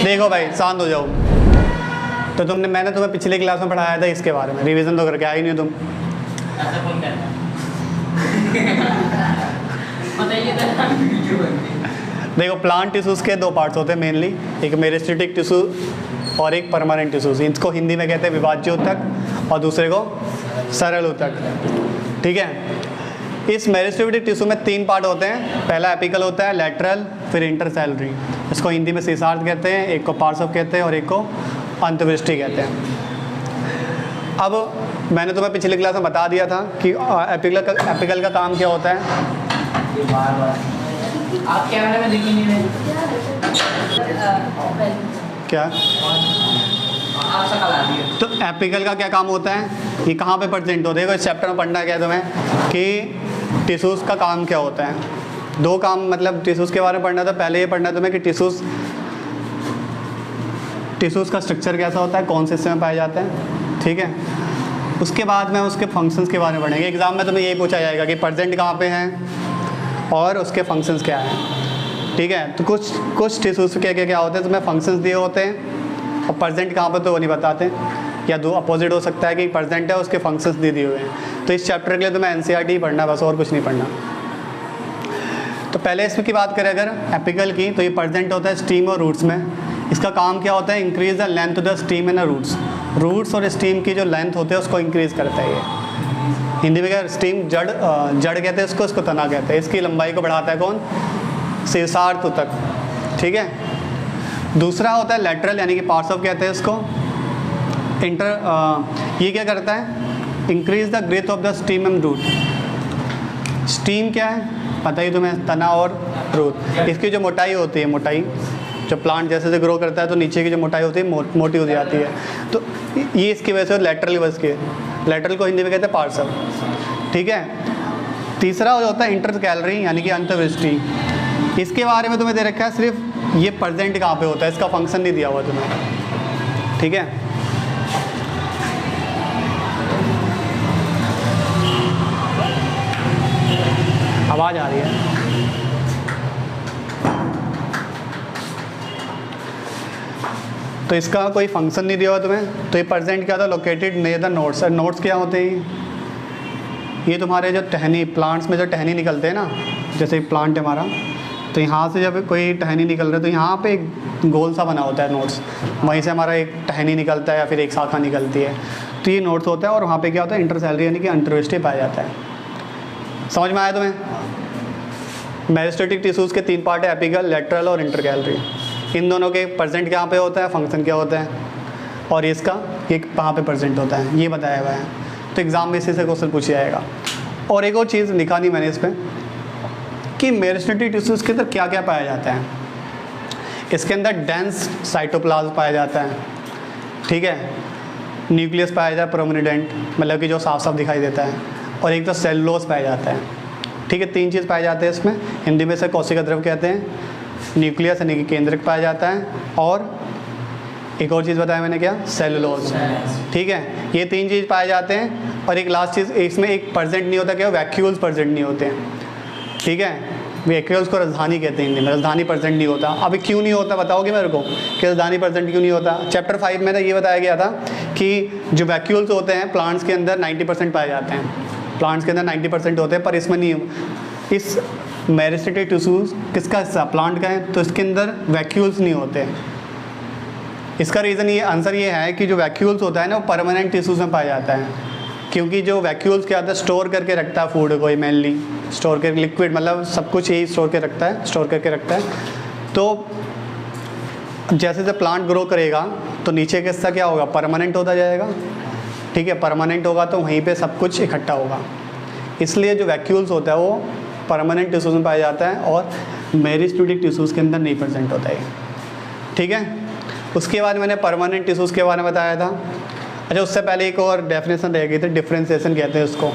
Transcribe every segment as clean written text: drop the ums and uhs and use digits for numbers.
देखो भाई शांत हो जाओ। तो मैंने तुम्हें पिछले क्लास में पढ़ाया था इसके बारे में, रिवीजन तो करके आए नहीं तुम। ऐसा कौन करता है? बताइए देखो प्लांट टिश्यूज़ के दो पार्ट्स होते हैं मेनली, एक मेरिस्टेटिक टिश्यू और एक परमानेंट टिश्यूज़। इसको हिंदी में कहते हैं विभाज्य ऊतक और दूसरे को सरल ऊतक। ठीक है, इस मेरिस्टेटिक टिश्यू में 3 पार्ट होते हैं। पहला एपिकल होता है, लेटरल, फिर इंटरसेलुलरी। इसको हिंदी में सीसार्थ कहते हैं, एक को पार्श्व कहते हैं और एक को अंतविष्टि कहते हैं। अब मैंने तुम्हें पिछले क्लास में बता दिया था कि एपिकल का काम क्या होता है। आप कैमरे में दिख ही नहीं रहे। क्या? आप सकल आ रही है। तो एपिकल का क्या काम होता है, ये कहाँ पे प्रेजेंट होता है? इस चैप्टर में पढ़ना क्या है तुम्हें कि टिश्यूज़ का काम क्या होता है। 2 काम, मतलब टिश्यूज़ के बारे में पढ़ना था। पहले ये पढ़ना तुम्हें कि टिश्यूज़ का स्ट्रक्चर कैसा होता है, कौन से हिस्से में पाए जाते हैं। ठीक है, उसके बाद में उसके फंक्शंस के बारे में पढ़ेंगे। एग्जाम में तुम्हें यही पूछा जाएगा कि प्रेजेंट कहाँ पे हैं और उसके फंक्शंस क्या हैं। ठीक है, तो कुछ टिश्यूज़ के क्या होते हैं, तुम्हें फंक्शंस दिए होते हैं और प्रेजेंट कहाँ पर तो वो नहीं बताते, या 2 अपोजिट हो सकता है कि प्रेजेंट है उसके फंक्शंस दे दिए हुए हैं। तो इस चैप्टर के लिए तुम्हें एनसीईआरटी ही पढ़ना, बस और कुछ नहीं पढ़ना। तो पहले इसकी बात करें अगर एपिकल की, तो ये प्रेजेंट होता है स्टीम और रूट्स में। इसका काम क्या होता है, increase the length of the stem in roots और स्टीम की जो लेंथ होती है उसको इंक्रीज़ करता है। ये हिंदी में क्या, स्टीम जड़ कहते हैं इसको तना कहते हैं। इसकी लंबाई को बढ़ाता है कौन, शीर्षार्थ तक। ठीक है, दूसरा होता है लेटरल, यानी कि पार्श्व कहते हैं इसको। ये क्या करता है, increase the growth of the steam and root. Steam क्या है पता ही तुम्हें, तना और रूट। इसकी जो मोटाई होती है, मोटाई जो प्लांट जैसे ग्रो करता है तो नीचे की जो मोटाई होती है मोटी हो जाती है। तो ये इसकी वजह से लेटरल वजह के, लेटरल को हिंदी में कहते हैं पार्श्व। ठीक है, तीसरा होता है इंटरकैलरी, यानी कि अंतर्वृष्टि। इसके बारे में तुम्हें दे रखा है सिर्फ ये प्रेजेंट कहाँ पे होता है, इसका फंक्शन नहीं दिया हुआ तुम्हें। ठीक है, आवाज़ आ रही है। तो इसका कोई फंक्शन नहीं दिया हुआ तुम्हें। तो ये प्रेजेंट क्या था, located near the nodes. Nodes क्या होते हैं, ये तुम्हारे जो टहनी, प्लांट्स में जो टहनी निकलते हैं ना, जैसे प्लांट है हमारा, तो यहाँ से जब कोई टहनी निकल रहा है तो यहाँ पे एक गोल सा बना होता है नोड्स, वहीं से हमारा एक टहनी निकलता है या फिर एक शाखा निकलती है। तो ये नोड्स होता है और वहाँ पे क्या होता है, इंटरसेलुलर यानी कि अंतर्वृष्टि पाया जाता है। समझ में आया तुम्हें? मेरिस्टेटिक टिश्यूज़ के 3 पार्ट है, एपिकल, लेटरल और इंटरकैलरी। इन दोनों के प्रेजेंट कहाँ पे होता है, फंक्शन क्या होता है, और इसका ये कहाँ पे प्रेजेंट होता है, ये बताया हुआ है। तो एग्ज़ाम में इसी से क्वेश्चन पूछा जाएगा। और एक और चीज़ लिखा नहीं मैंने इस पर कि मेरिस्टेटिक टिश्यूज़ के अंदर क्या क्या पाया जाता है। इसके अंदर डेंस साइटोप्लाज्म पाया जाता है। ठीक है, न्यूक्लियस पाया जाता है प्रोमिनेंट, मतलब कि जो साफ साफ दिखाई देता है, और एक तो सेलुलोज पाया जाता है। ठीक है, 3 चीज़ पाए जाते हैं इसमें। हिंदी में से कोशिका द्रव कहते हैं, न्यूक्लियस यानी कि केंद्रक पाया जाता है, और एक और चीज़ बताया मैंने क्या, सेलुलोज। ठीक है, ये 3 चीज़ पाए जाते हैं। और एक लास्ट चीज़, इसमें एक प्रेजेंट नहीं होता, क्या वैक्यूल्स प्रेजेंट नहीं होते हैं। ठीक है, वैक्यूल्स को राजधानी कहते हैं हिंदी में, राजधानी प्रेजेंट नहीं होता। अभी क्यों नहीं होता बताओगे मेरे को कि राजधानी प्रेजेंट क्यों नहीं होता? चैप्टर 5 में ये बताया गया था कि जो वैक्यूल्स होते हैं प्लांट्स के अंदर 90% पाए जाते हैं, प्लांट्स के अंदर 90% होते हैं, पर इसमें नहीं। इस मेरिस्टेटिक टिश्यूज़ किसका हिस्सा, प्लांट का है, तो इसके अंदर वैक्यूल्स नहीं होते। इसका रीज़न ये, आंसर ये है कि जो वैक्यूल्स होता है ना वो परमानेंट टिश्यूज़ में पाया जाता है, क्योंकि जो वैक्यूल्स क्या होता है, स्टोर करके रखता है फूड को, मेनली स्टोर करके, लिक्विड मतलब सब कुछ यही स्टोर करके रखता है। तो जैसे जैसे प्लांट ग्रो करेगा तो नीचे का हिस्सा क्या होगा, परमानेंट होता जाएगा। ठीक है, परमानेंट होगा तो वहीं पे सब कुछ इकट्ठा होगा। इसलिए जो वैक्यूल्स होता है वो परमानेंट टिश्यूज़ में पाया जाता है और मेरिस्टेटिक टिश्यूज़ के अंदर नहीं प्रेजेंट होता है। ठीक है, उसके बाद मैंने परमानेंट टिश्यूज़ के बारे में बताया था। अच्छा, उससे पहले एक और डेफिनेशन रह गई थी, डिफ्रेंसिएशन कहते हैं उसको।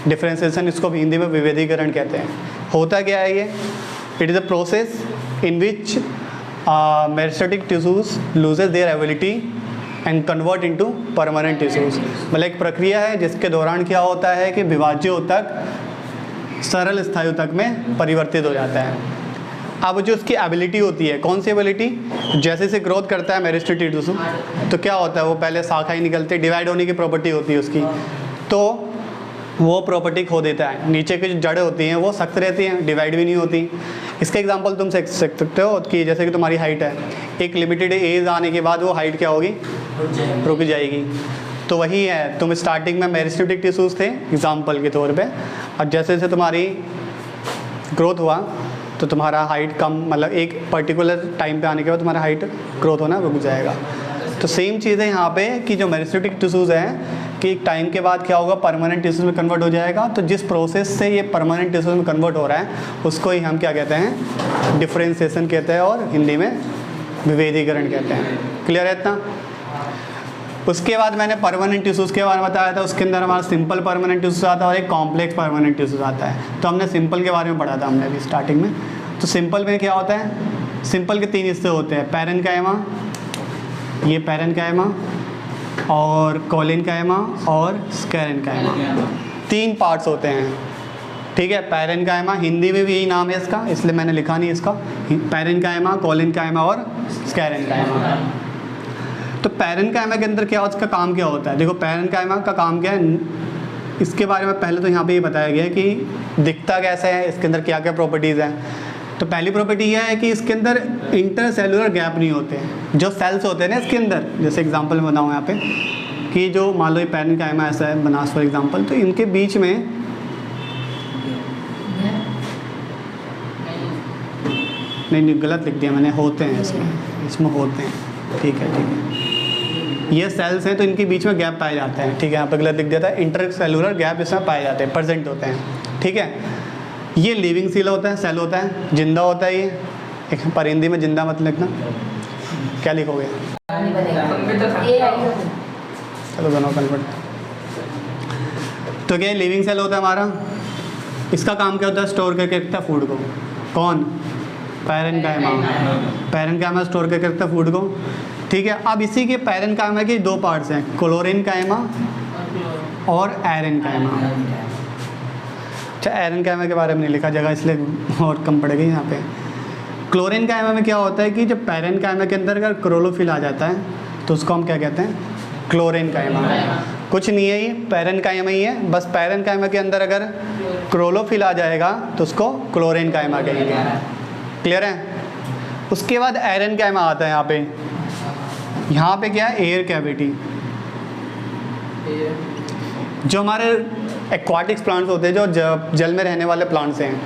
डिफ्रेंसिएशन, इसको हिंदी में विभेदीकरण कहते हैं। होता क्या है ये, it is a process in which meristematic tissues loses their ability and convert into permanent tissues. मतलब एक प्रक्रिया है जिसके दौरान क्या होता है कि विभाज्य ऊतक सरल स्थायी ऊतक में परिवर्तित हो जाता है। अब जो उसकी एबिलिटी होती है, कौन सी एबिलिटी, जैसे से ग्रोथ करता है मेरिस्टेटिक टिश्यू तो क्या होता है, वो पहले शाखाएं निकलती है, डिवाइड होने की प्रॉपर्टी होती है उसकी, तो वो प्रॉपर्टी खो देता है। नीचे की जो जड़ें होती हैं वो सख्त रहती हैं, डिवाइड भी नहीं होती। इसका एग्जांपल तुम देख सकते हो कि जैसे कि तुम्हारी हाइट है, एक लिमिटेड एज आने के बाद वो हाइट क्या होगी, रुक जाएगी। तो वही है, तुम स्टार्टिंग में मेरिस्टेटिक टिश्यूज़ थे एग्जांपल के तौर पे, और जैसे जैसे तुम्हारी ग्रोथ हुआ तो तुम्हारा हाइट कम, मतलब एक पर्टिकुलर टाइम पे आने के बाद तुम्हारा हाइट ग्रोथ होना रुक जाएगा। तो सेम चीज़ है यहाँ पे कि जो मेरिस्टेटिक टिश्यूज़ हैं कि एक टाइम के बाद क्या होगा, परमानेंट टिश्यूज़ में कन्वर्ट हो जाएगा। तो जिस प्रोसेस से ये परमानेंट टिश्यूज़ में कन्वर्ट हो रहा है उसको ही हम क्या कहते हैं, डिफ्रेंसिएशन कहते हैं, और हिंदी में विभेदीकरण कहते हैं। क्लियर है इतना? उसके बाद मैंने परमानेंट टिश्यूज़ के बारे में बताया था, उसके अंदर हमारा सिंपल परमानेंट टिश्यूज़ आता है और एक कॉम्प्लेक्स परमानेंट टिश्यूज़ आता है। तो हमने सिंपल के बारे में पढ़ा था हमने अभी स्टार्टिंग में। तो सिंपल में क्या होता है, सिंपल के 3 हिस्से होते हैं, पैरेन्काइमा, ये पैरेन्काइमा, और कोलेनकाइमा और स्क्लेरेन्काइमा, 3 पार्ट्स होते हैं। ठीक है, पैरेन्काइमा, हिंदी में भी यही नाम है इसका, इसलिए मैंने लिखा नहीं इसका, पैरेन्काइमा, कोलेनकाइमा और स्क्लेरेन्काइमा। तो पैरेन्काइमा के अंदर क्या, उसका काम क्या होता है, देखो पैरेन्काइमा का काम क्या है, इसके बारे में पहले तो यहाँ पे ये बताया गया है कि दिखता कैसे है, इसके अंदर क्या क्या प्रॉपर्टीज़ हैं। तो पहली प्रॉपर्टी यह है कि इसके अंदर इंटरसेलुलर गैप नहीं होते हैं। जो सेल्स होते हैं ना इसके अंदर, जैसे एग्जांपल में बनाऊँ यहाँ पे कि जो मान लो ये पैरेन्काइमा ऐसा है बनास फॉर एग्जांपल, तो इनके बीच में नहीं गलत लिख दिया मैंने, होते हैं इसमें होते हैं। ठीक है, ये सेल्स हैं तो इनके बीच में गैप पाए जाते हैं। ठीक है, यहाँ पर गलत लिख दिया था, इंटरसेलुलर गैप इसमें पाए जाते हैं, प्रेजेंट होते हैं। ठीक है, ये लिविंग सेल होता है, सेल होता है, जिंदा होता है। ये एक पर हिंदी में जिंदा मत लिखना, क्या लिखोगे, चलो दोनों कन्वर्ट। तो क्या लिविंग सेल होता है हमारा, इसका काम क्या होता है, स्टोर करके रखता है फूड को। कौन, पैरेन्काइमा, पैरेन्काइमा स्टोर करके रखता है फूड को। ठीक है, अब इसी के पैरेन्काइमा के 2 पार्ट्स हैं, क्लोरेन्काइमा और एरेन्काइमा। अच्छा, एरेन्काइमा के बारे में नहीं लिखा, जगह इसलिए और कम पड़ेगी यहाँ पे। क्लोरेन्काइमा में क्या होता है कि जब पैरेन्काइमा के अंदर अगर क्लोरोफिल आ जाता है तो उसको हम क्या कहते हैं, क्लोरेन्काइमा। कुछ नहीं है, ये पैरेन्काइमा ही है, बस पैरेन्काइमा के अंदर अगर क्लोरोफिल आ जाएगा तो उसको क्लोरेन्काइमा कहेंगे। क्लियर है? उसके बाद एरेन्काइमा आता है यहाँ पे। यहाँ पे क्या है, एयर कैविटी। जो हमारे एक्वाटिक्स प्लांट्स होते हैं, जो जल में रहने वाले प्लांट्स हैं,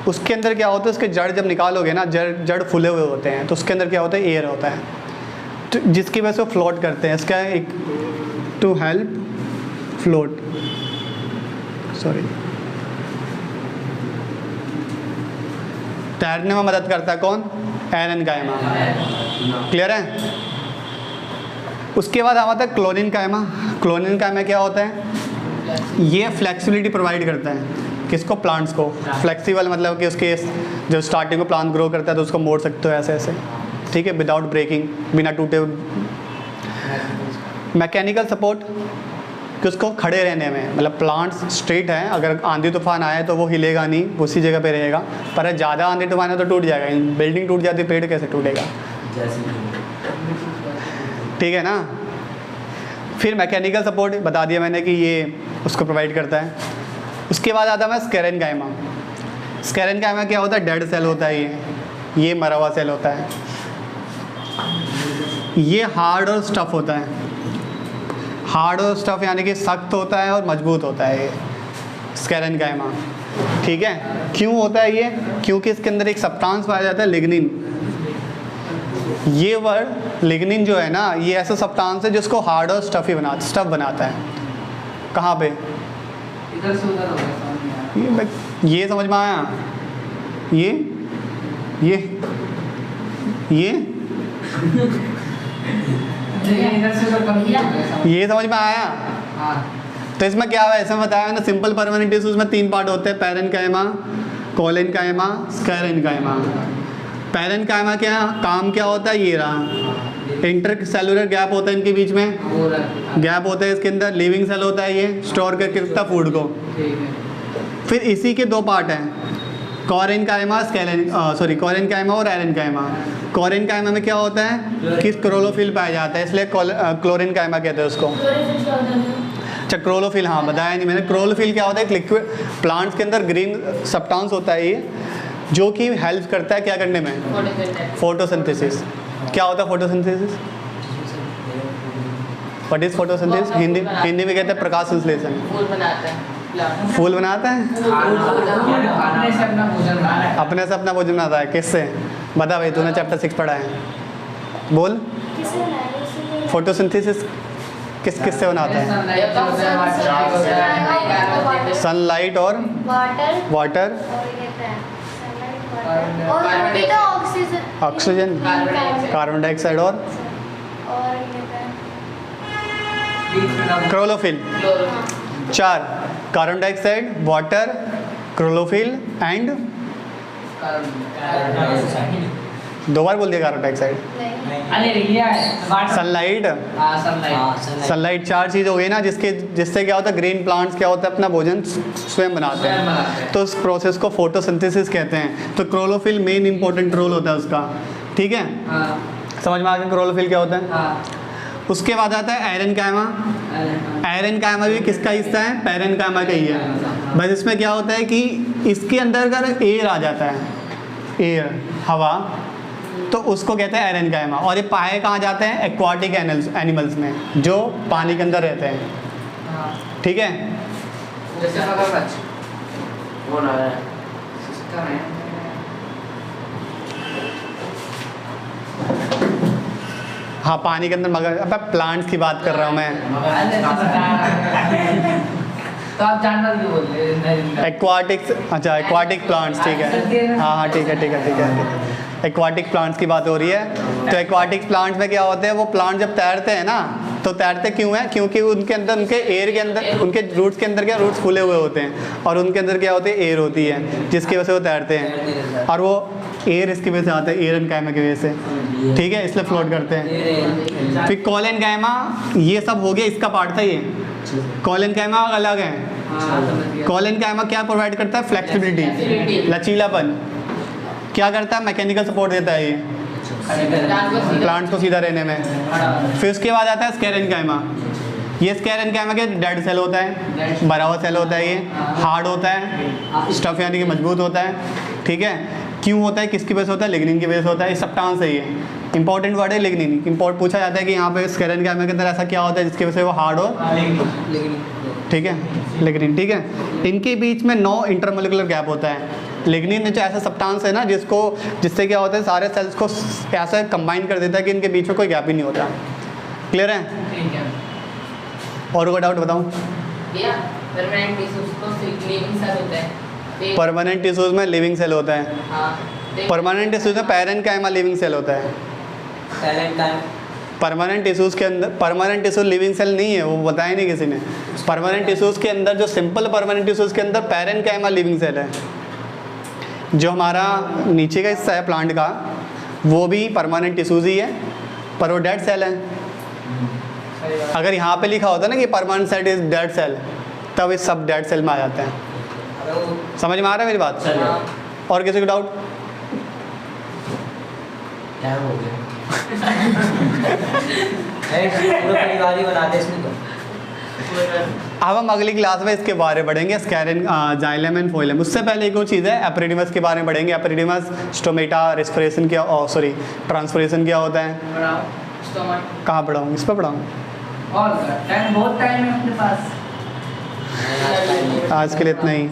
उसके अंदर क्या होता है, उसके जड़ जब निकालोगे ना, जड़ फूले हुए होते हैं, तो उसके अंदर क्या होता है, एयर होता है, तो जिसकी वजह से वो फ्लोट करते हैं। इसका एक टू हेल्प फ्लोट, सॉरी, तैरने में मदद करता है कौन, एरेन्काइमा। क्लियर है? उसके बाद आता है क्लोरेन्काइमा। क्लोरेन्काइमा क्या होता है, ये फ्लेक्सिबिलिटी प्रोवाइड करता है, किसको, प्लांट्स को। फ्लेक्सिबल मतलब कि उसके जो स्टार्टिंग में प्लांट ग्रो करता है तो उसको मोड़ सकते हो ऐसे ऐसे। ठीक है, विदाउट ब्रेकिंग, बिना टूटे। मैकेनिकल सपोर्ट, कि उसको खड़े रहने में, मतलब प्लांट्स स्ट्रेट है, अगर आंधी तूफान आए तो वो हिलेगा नहीं, उसी जगह पे रहेगा, पर ज़्यादा आंधी तूफान है तो टूट जाएगा। बिल्डिंग टूट जाती है, पेड़ कैसे टूटेगा। ठीक है ना। फिर मैकेनिकल सपोर्ट बता दिया मैंने कि ये उसको प्रोवाइड करता है। उसके बाद आता है स्क्लेरेन्काइमा। स्क्लेरेन्काइमा क्या होता है, डेड सेल होता है, ये मरा हुआ सेल होता है। ये हार्ड और स्टफ होता है। हार्ड और स्टफ यानी कि सख्त होता है और मजबूत होता है ये स्क्लेरेन्काइमा। ठीक है, क्यों होता है ये, क्योंकि इसके अंदर एक सब्सटेंस पाया जाता है, लिग्निन। ये वर्ड लिग्निन जो है ना, ये ऐसा सब्सटेंस है जिसको हार्ड और स्टफ बनाता है। कहाँ पे, इधर से उधर होगा, ये समझ में आया, ये इधर से उधर कम किया होगा। ये समझ में आया। हाँ, तो इसमें क्या हुआ, ऐसा बताया मैंने, सिंपल परमानेंट टिश्यूज में 3 पार्ट होते हैं, पैरेन्काइमा, कोलेन्काइमा, स्क्लेरेन्काइमा। पैरेन्काइमा क्या काम क्या होता है, ये रहा, इंटरसेलुलर गैप होता है इनके बीच में, गैप होता है इसके अंदर, लिविंग सेल होता है, ये स्टोर करके रखता फूड को। ठीक है। फिर इसी के 2 पार्ट हैं, कोरेनकाइमा कोरेनकाइमा और एरेनकाइमा। कोरेनकाइमा में क्या होता है कि क्लोरोफिल पाया जाता है, इसलिए क्लोरेनकाइमा कहते हैं उसको। अच्छा क्लोरोफिल, हाँ बताया नहीं मैंने। क्लोरोफिल क्या होता है, एक लिक्विड प्लांट्स के अंदर ग्रीन सब्सटेंस होता है ये, जो कि हेल्प करता है क्या करने में, फोटोसिंथेसिस। क्या होता है photosynthesis? What is photosynthesis? Hindi में कहते हैं प्रकाश संश्लेषण। फूल बनाता है, अपने से अपना भोजन बना रहा है। अपने से अपना भोजन बनाता है। किससे? बता भाई, तूने चैप्टर 6 पढ़ा है, बोल। फोटोसिंथेसिस किस से बनाता है? सनलाइट और वाटर, ऑक्सीजन, कार्बन डाइऑक्साइड और chlorophyll. 4 carbon dioxide, water, chlorophyll and 2 बार बोल दिया कार्बन डाइऑक्साइड। अरे ये है सनलाइट, सनलाइट 4 चीज़ हो गई ना, जिससे क्या होता है, ग्रीन प्लांट्स क्या होता है अपना भोजन स्वयं बनाते हैं, तो उस प्रोसेस को फोटोसिंथेसिस कहते हैं। तो क्लोरोफिल मेन इंपॉर्टेंट रोल होता है उसका, ठीक है। समझ में आ गया क्लोरोफिल क्या होता है। उसके बाद आता है एरेनकाइमा। एरेनकाइमा भी किसका हिस्सा है? पेरेनकाइमा का ही है। बस इसमें क्या होता है कि इसके अंदर अगर एयर आ जाता है, एयर हवा, तो उसको कहते हैं एरेनकाइमा। और ये पाए कहाँ जाते हैं? एक्वाटिक एनिमल्स में, जो पानी के अंदर रहते हैं, ठीक है। जैसे मगरमच्छ वो ना है सिस्टम है। हाँ पानी के अंदर मगर, अब प्लांट्स की बात कर रहा हूँ मैं। तो आप जानवर क्यों बोल रहे हैं? एक्वाटिक, अच्छा एक्वाटिक प्लांट्स, ठीक है। हाँ ठीक है। एक्वाटिक प्लांट्स की बात हो रही है। तो एक्वाटिक प्लांट्स में क्या होते हैं, वो प्लांट जब तैरते हैं ना, तो तैरते क्यों हैं? क्योंकि उनके अंदर, उनके एयर के अंदर, उनके रूट्स के अंदर क्या, रूट्स फूले हुए होते हैं, और उनके अंदर क्या होती है, एयर होती है, जिसकी वजह से वो तैरते हैं। और वो एयर इसकी वजह से आता है, एरेनकाइमा की वजह से, ठीक है, इसलिए फ्लोट करते हैं। फिर कोलेनकाइमा, ये सब हो गया, इसका पार्ट था ये। कोलेनकाइमा अलग है। कोलेनकाइमा क्या प्रोवाइड करता है? फ्लेक्सिबिलिटी, लचीलापन। क्या करता है? मैकेनिकल सपोर्ट देता है ये प्लांट्स को सीधा रहने में। फिर उसके बाद आता है स्केरेनकाइमा। ये स्केरेनकाइमा के डेड सेल होता है, भरा हुआ सेल होता है, ये हार्ड होता है, स्टफ यानी कि मजबूत होता है, ठीक है। क्यों होता है, किसकी वजह से होता है? लिग्निन की वजह से होता है। ये सब्सटेंस है, ये इंपॉर्टेंट वर्ड है लिग्निन। इंपॉर्ट पूछा जाता है कि यहाँ पे स्केरेनकाइमा के अंदर ऐसा क्या होता है जिसकी वजह से वो हार्ड हो, ठीक है, लिग्निन, ठीक है। इनके बीच में 9 इंटरमोलिकुलर गैप होता है। लिग्निन जो ऐसा सब्सटेंस है ना, जिससे क्या होता है, सारे सेल्स को ऐसा कंबाइन कर देता है कि इनके बीच में कोई गैप ही नहीं होता। क्लियर है? और कोई डाउट बताऊँ? परमानेंट टिश्यूज में लिविंग सेल होता है। परमानेंट टिश्यूज में पेरेनकाइमा लिविंग सेल होता है। परमानेंट टिश्यूज के अंदर, परमानेंट टिश्यू लिविंग सेल नहीं है, वो बताया नहीं किसी ने। परमानेंट टिश्यूज के अंदर, जो सिंपल परमानेंट टिश्यूज के अंदर पेरेनकाइमा लिविंग सेल है। जो हमारा नीचे का हिस्सा है प्लांट का, वो भी परमानेंट टिश्यूज ही है, पर वो डेड सेल है। अगर यहाँ पे लिखा होता ना कि permanent cell is dead cell, तब इस सब डेड सेल में आ जाते हैं। समझ में आ रहा है मेरी बात? और किसी को डाउट? अब हम अगली क्लास में इसके बारे में पढ़ेंगे, स्कैरेन, जाइलम एंड फोइलम। उससे पहले एक और चीज़ है, एपिडिडमस के बारे में पढ़ेंगे। एपिडिडमस, स्टोमेटा, रेस्पिरेशन क्या, सॉरी ट्रांसपिरेशन क्या होता है। कहाँ पढ़ाऊँ? इस पर पढ़ाऊँ? और बहुत टाइम है अपने पास। आज के लिए इतना ही।